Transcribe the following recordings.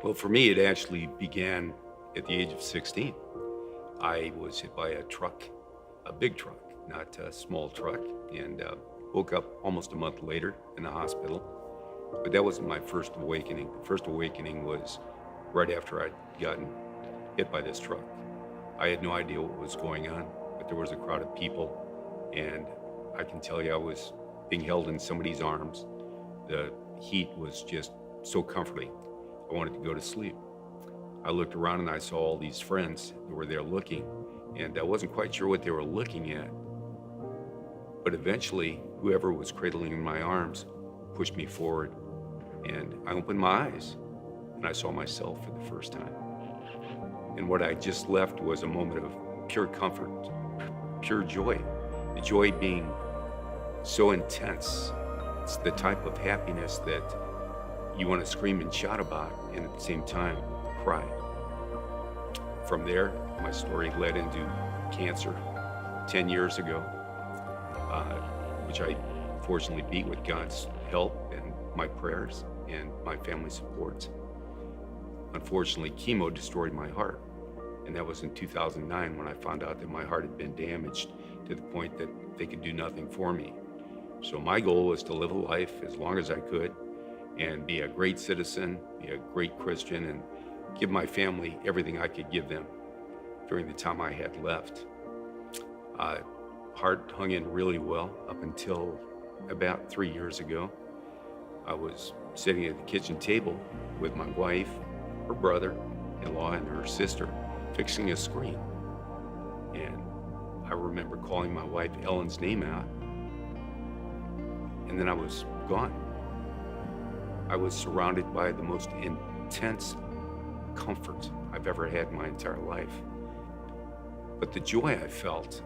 Well, for me, it actually began at the age of 16. I was hit by a truck, a big truck, not a small truck, and woke up almost a month later in the hospital. But that wasn't my first awakening. The first awakening was right after I'd gotten hit by this truck. I had no idea what was going on, but there was a crowd of people, and I can tell you I was being held in somebody's arms. The heat was just so comforting. I wanted to go to sleep. I looked around and I saw all these friends that were there looking, and I wasn't quite sure what they were looking at. But eventually, whoever was cradling in my arms pushed me forward, and I opened my eyes, and I saw myself for the first time. And what I just left was a moment of pure comfort, pure joy. The joy being so intense. It's the type of happiness that you want to scream and shout about, and at the same time, cry. From there, my story led into cancer 10 years ago, which I fortunately beat with God's help and my prayers and my family support. Unfortunately, chemo destroyed my heart, and that was in 2009 when I found out that my heart had been damaged to the point that they could do nothing for me. So my goal was to live a life as long as I could and be a great citizen, be a great Christian, and give my family everything I could give them during the time I had left. Heart hung in really well up until about 3 years ago. I was sitting at the kitchen table with my wife, her brother-in-law, and her sister fixing a screen. And I remember calling my wife Ellen's name out, and then I was gone. I was surrounded by the most intense comfort I've ever had in my entire life. But the joy I felt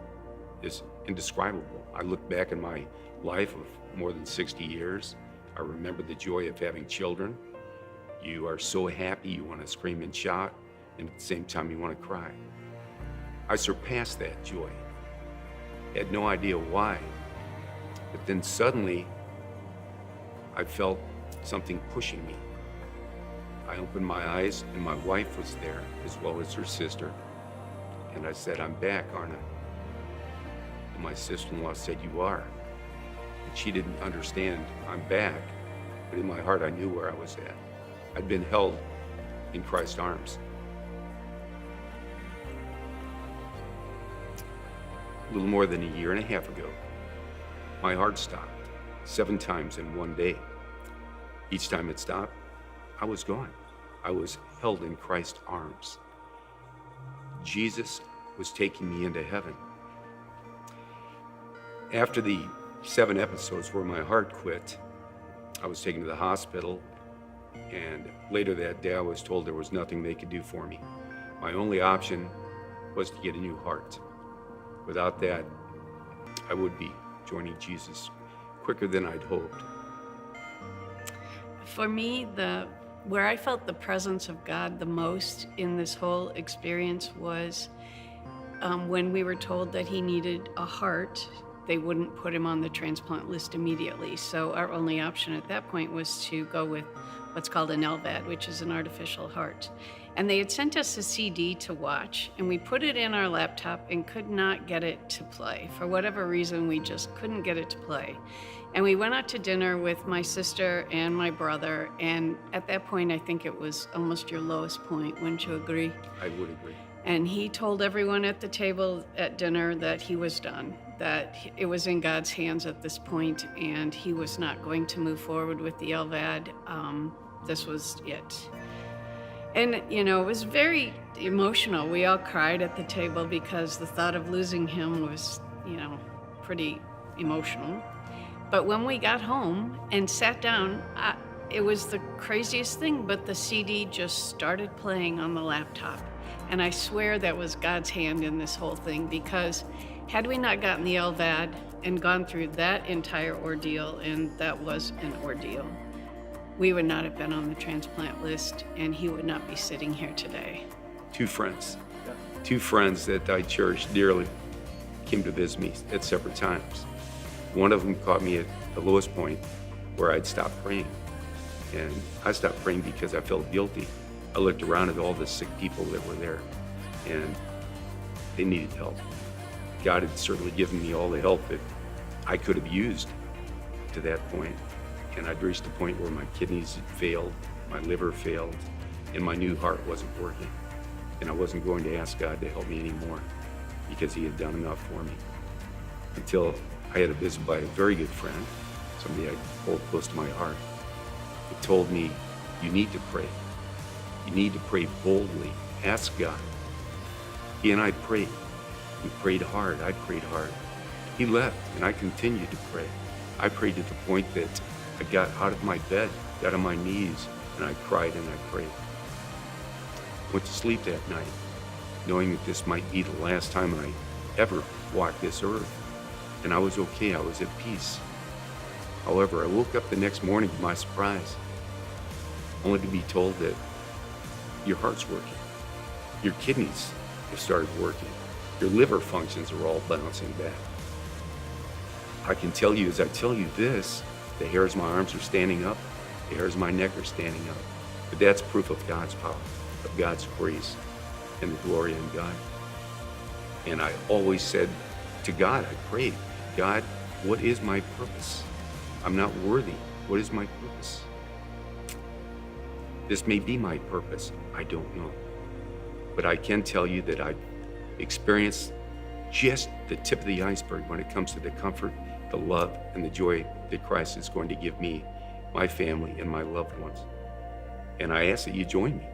is indescribable. I look back in my life of more than 60 years. I remember the joy of having children. You are so happy, you want to scream and shout, and at the same time you want to cry. I surpassed that joy. Had no idea why. But then suddenly, I felt something pushing me. I opened my eyes and my wife was there, as well as her sister. And I said, "I'm back, aren't I?" And my sister-in-law said, "You are." And she didn't understand I'm back, but in my heart I knew where I was at. I'd been held in Christ's arms. A little more than a year and a half ago, my heart stopped 7 times in one day. Each time it stopped, I was gone. I was held in Christ's arms. Jesus was taking me into heaven. After the 7 episodes where my heart quit, I was taken to the hospital, and later that day I was told there was nothing they could do for me. My only option was to get a new heart. Without that, I would be joining Jesus quicker than I'd hoped. For me, where I felt the presence of God the most in this whole experience was when we were told that he needed a heart. They wouldn't put him on the transplant list immediately. So our only option at that point was to go with what's called an LVAD, which is an artificial heart. And they had sent us a CD to watch, and we put it in our laptop and could not get it to play. For whatever reason, we just couldn't get it to play. And we went out to dinner with my sister and my brother, and at that point, I think it was almost your lowest point, wouldn't you agree? I would agree. And he told everyone at the table at dinner that he was done, that it was in God's hands at this point, and he was not going to move forward with the LVAD. This was it. And, it was very emotional. We all cried at the table because the thought of losing him was, pretty emotional. But when we got home and sat down, it was the craziest thing, but the CD just started playing on the laptop. And I swear that was God's hand in this whole thing, because had we not gotten the LVAD and gone through that entire ordeal, and that was an ordeal, we would not have been on the transplant list, and he would not be sitting here today. 2 friends that I cherished dearly came to visit me at separate times. One of them caught me at the lowest point where I'd stopped praying. And I stopped praying because I felt guilty. I looked around at all the sick people that were there, and they needed help. God had certainly given me all the help that I could have used to that point. And I'd reached a point where my kidneys had failed, my liver failed, and my new heart wasn't working. And I wasn't going to ask God to help me anymore because he had done enough for me. Until I had a visit by a very good friend, somebody I hold close to my heart, who told me, you need to pray. You need to pray boldly. Ask God. He and I prayed. We prayed hard. I prayed hard. He left, and I continued to pray. I prayed to the point that I got out of my bed, got on my knees, and I cried and I prayed. Went to sleep that night, knowing that this might be the last time I ever walked this earth. And I was okay. I was at peace. However, I woke up the next morning to my surprise, only to be told that your heart's working. Your kidneys have started working. Your liver functions are all bouncing back. I can tell you as I tell you this, the hairs of my arms are standing up, the hairs of my neck are standing up. But that's proof of God's power, of God's grace, and the glory in God. And I always said to God, I prayed, God, what is my purpose? I'm not worthy. What is my purpose? This may be my purpose. I don't know. But I can tell you that I've experienced just the tip of the iceberg when it comes to the comfort, the love, and the joy that Christ is going to give me, my family, and my loved ones. And I ask that you join me.